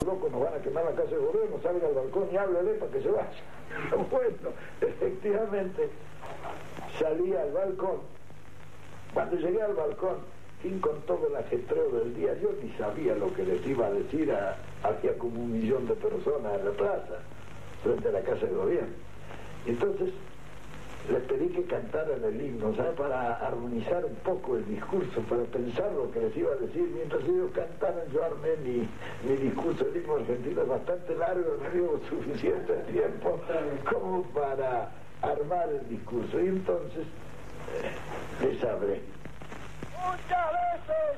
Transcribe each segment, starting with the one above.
loco, nos van a quemar la casa de gobierno, salga al balcón y háblele para que se vaya. Bueno, efectivamente, salí al balcón. Cuando llegué al balcón, sin con todo el ajetreo del día, yo ni sabía lo que les iba a decir hacia como 1 millón de personas en la plaza, frente a la casa de gobierno. Entonces, les pedí que cantaran el himno, ¿sabes? Para armonizar un poco el discurso, para pensar lo que les iba a decir. Mientras ellos cantaran, yo armé mi discurso. El himno argentino es bastante largo, me dio suficiente tiempo como para armar el discurso. Y entonces les hablé. Muchas veces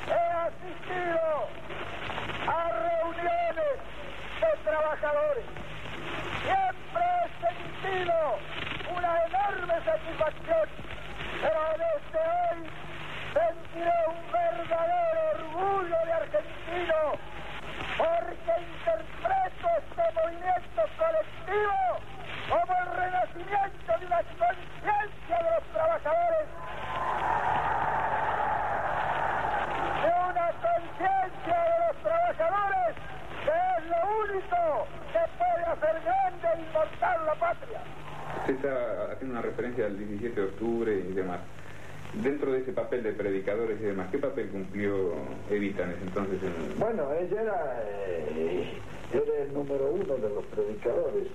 he asistido a reuniones de trabajadores. Siempre he sentido una enorme satisfacción, pero desde hoy sentiré un verdadero orgullo de argentino, porque interpreto este movimiento colectivo como el renacimiento de una conciencia de los trabajadores, de una conciencia de los trabajadores que es lo único que puede hacer grande e inmortal la patria. Usted está haciendo una referencia al 17 de octubre y demás. Dentro de ese papel de predicadores y demás, ¿qué papel cumplió Evita en ese entonces? Bueno, ella era el número 1 de los predicadores.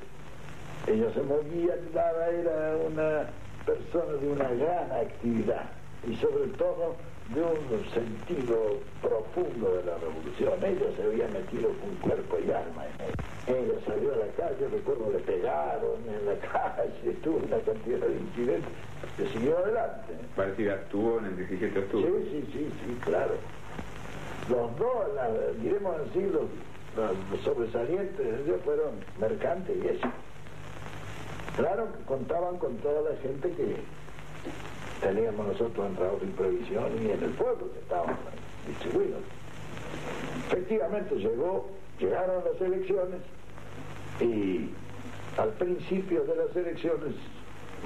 Ella se movía, era una persona de una gran actividad y sobre todo de un sentido profundo de la revolución. Ella se había metido con cuerpo y alma en ella. Ella salió a la calle, recuerdo, le pegaron en la calle, tuvo una cantidad de incidentes, que siguió adelante. Parece que actuó en el 17 de octubre. Sí, claro. Los dos, diremos así, los sobresalientes de ellos fueron Mercante y ella. Claro que contaban con toda la gente que teníamos nosotros en trabajo de previsión y en el pueblo que estábamos distribuidos. Efectivamente llegaron las elecciones y al principio de las elecciones,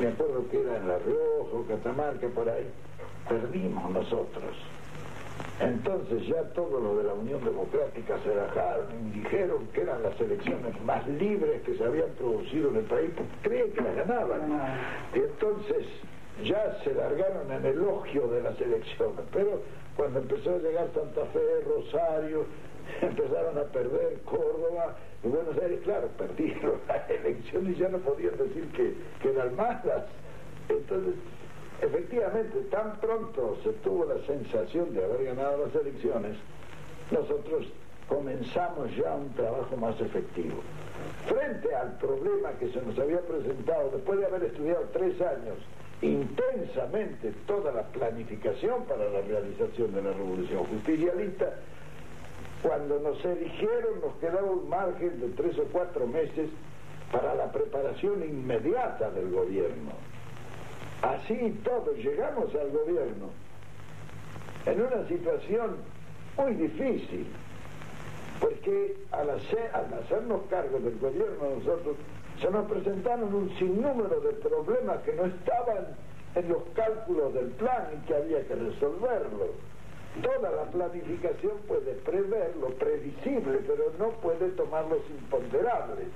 me acuerdo que era en La Rioja o Catamarca, por ahí, perdimos nosotros. Entonces ya todo lo de la Unión Democrática se bajaron y dijeron que eran las elecciones más libres que se habían producido en el país, porque creían que las ganaban. Y entonces ya se largaron en elogio de las elecciones, pero cuando empezó a llegar Santa Fe, Rosario, empezaron a perder Córdoba y Buenos Aires, claro, perdieron las elecciones y ya no podían decir que eran malas. Entonces, efectivamente, tan pronto se tuvo la sensación de haber ganado las elecciones, nosotros comenzamos ya un trabajo más efectivo. Frente al problema que se nos había presentado, después de haber estudiado 3 años, intensamente toda la planificación para la realización de la revolución justicialista, cuando nos eligieron nos quedaba un margen de 3 o 4 meses para la preparación inmediata del gobierno. Así y todo, llegamos al gobierno en una situación muy difícil, porque al hacernos cargo del gobierno nosotros, se nos presentaron un sinnúmero de problemas que no estaban en los cálculos del plan y que había que resolverlo. Toda la planificación puede prever lo previsible, pero no puede tomar los imponderables.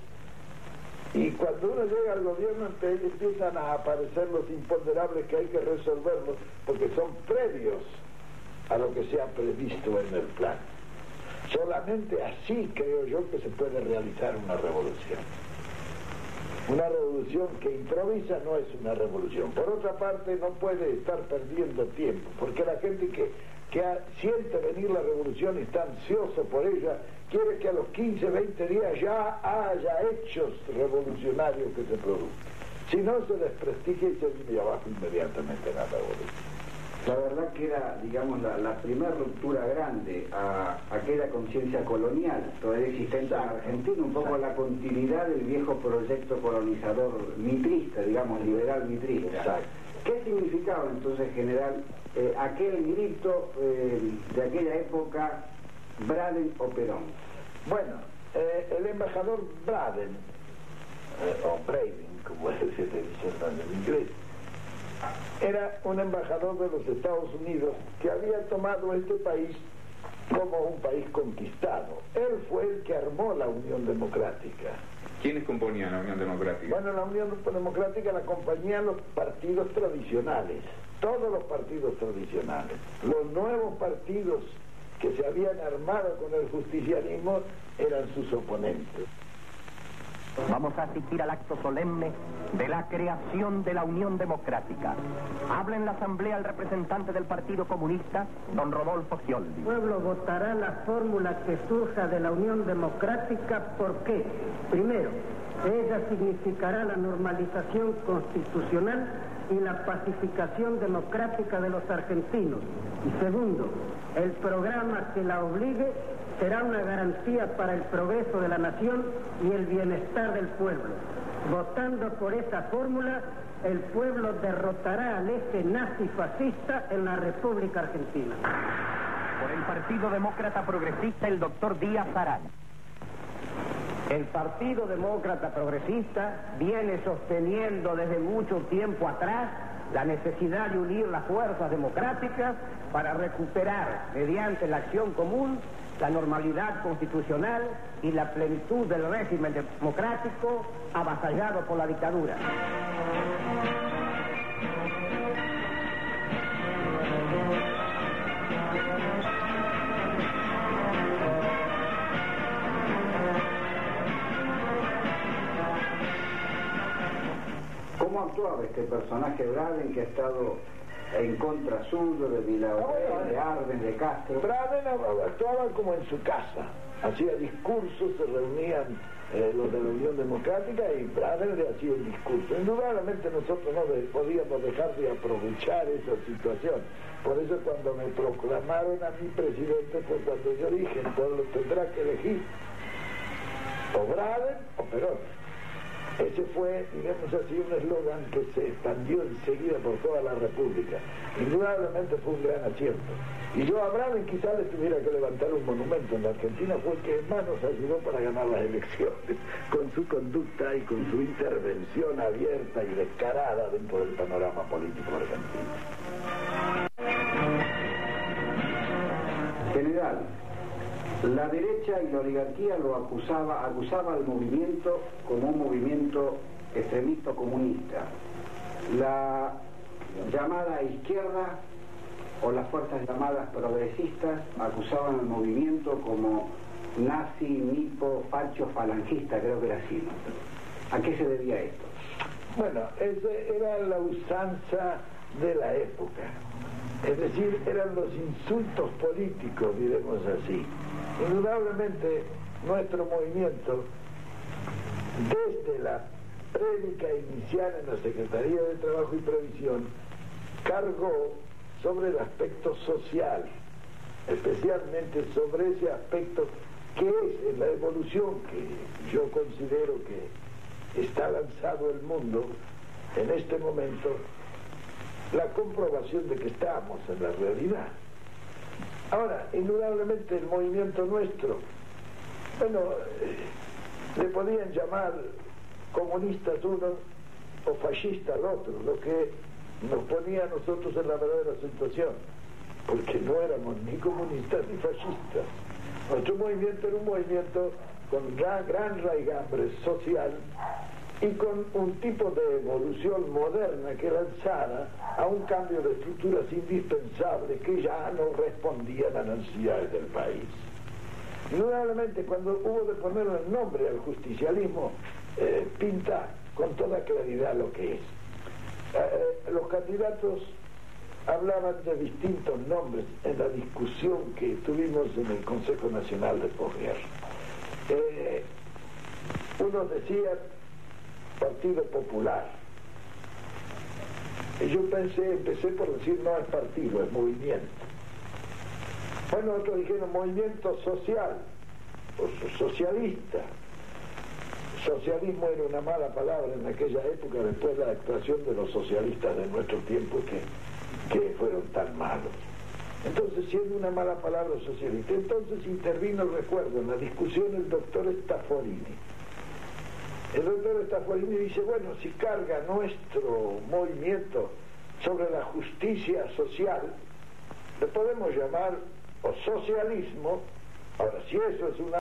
Y cuando uno llega al gobierno empiezan a aparecer los imponderables que hay que resolverlos porque son previos a lo que se ha previsto en el plan. Solamente así creo yo que se puede realizar una revolución. Una revolución que improvisa no es una revolución. Por otra parte, no puede estar perdiendo tiempo, porque la gente que siente venir la revolución y está ansioso por ella, quiere que a los 15, 20 días ya haya hechos revolucionarios que se produzcan. Si no, se desprestigia y se viene abajo inmediatamente la revolución. La verdad que era, digamos, la primera ruptura grande a aquella conciencia colonial todavía existente en Argentina, un poco la continuidad del viejo proyecto colonizador mitrista, digamos, liberal mitrista. Exacto. ¿Qué significaba entonces, general, aquel grito de aquella época, Braden o Perón? Bueno, el embajador Braden, o Braden, como se dice en inglés, era un embajador de los Estados Unidos que había tomado este país como un país conquistado. Él fue el que armó la Unión Democrática. ¿Quiénes componían la Unión Democrática? Bueno, la Unión Democrática la acompañaban los partidos tradicionales, todos los partidos tradicionales. Los nuevos partidos que se habían armado con el justicialismo eran sus oponentes. Vamos a asistir al acto solemne de la creación de la Unión Democrática. Habla en la asamblea el representante del Partido Comunista, don Rodolfo Scioldi. El pueblo votará la fórmula que surja de la Unión Democrática porque, primero, ella significará la normalización constitucional y la pacificación democrática de los argentinos. Y segundo, el programa que la obligue será una garantía para el progreso de la nación y el bienestar del pueblo. Votando por esa fórmula, el pueblo derrotará al eje nazi-fascista en la República Argentina. Por el Partido Demócrata Progresista, el doctor Díaz Arana. El Partido Demócrata Progresista viene sosteniendo desde mucho tiempo atrás la necesidad de unir las fuerzas democráticas para recuperar, mediante la acción común, la normalidad constitucional y la plenitud del régimen democrático avasallado por la dictadura. ¿Cómo actuaba este personaje Braden, que ha estado en contra suyo, de Villaurén, de Arben, de Castro? Braden actuaba como en su casa, hacía discursos, se reunían los de la Unión Democrática y Braden le hacía un discurso. Indudablemente nosotros no podíamos dejar de aprovechar esa situación. Por eso cuando me proclamaron a mí presidente fue cuando yo dije, el pueblo tendrá que elegir o Braden o Perón. Ese fue, digamos así, un eslogan que se expandió enseguida por toda la República. Indudablemente fue un gran acierto. Y yo a Braden quizás le tuviera que levantar un monumento en la Argentina, fue el que más nos ayudó para ganar las elecciones, con su conducta y con su intervención abierta y descarada dentro del panorama político argentino. General, la derecha y la oligarquía lo acusaba al movimiento como un movimiento extremista comunista. La llamada izquierda o las fuerzas llamadas progresistas acusaban al movimiento como nazi, nipo, facho, falangista, creo que era así, ¿no? ¿A qué se debía esto? Bueno, esa era la usanza de la época. Es decir, eran los insultos políticos, diremos así. Indudablemente, nuestro movimiento, desde la prédica inicial en la Secretaría de Trabajo y Previsión, cargó sobre el aspecto social, especialmente sobre ese aspecto que es en la evolución que yo considero que está lanzado el mundo en este momento, la comprobación de que estamos en la realidad. Ahora, indudablemente el movimiento nuestro, bueno, le podían llamar comunistas uno o fascistas al otro, lo que nos ponía a nosotros en la verdadera situación, porque no éramos ni comunistas ni fascistas. Nuestro movimiento era un movimiento con gran raigambre social y con un tipo de evolución moderna que lanzara a un cambio de estructuras indispensables que ya no respondían a las necesidades del país. Indudablemente, cuando hubo de ponerle el nombre al justicialismo, pinta con toda claridad lo que es. Los candidatos hablaban de distintos nombres en la discusión que tuvimos en el Consejo Nacional de Posguerra. Unos decían Partido Popular. Y yo empecé por decir no es partido, es movimiento. Bueno, otros dijeron movimiento social, o socialista. Socialismo era una mala palabra en aquella época, después de la actuación de los socialistas de nuestro tiempo que fueron tan malos. Entonces, siendo una mala palabra socialista, entonces intervino, recuerdo, en la discusión el doctor Stafforini. El doctor Stafforini dice, bueno, si carga nuestro movimiento sobre la justicia social, le podemos llamar o socialismo. Ahora, si eso es una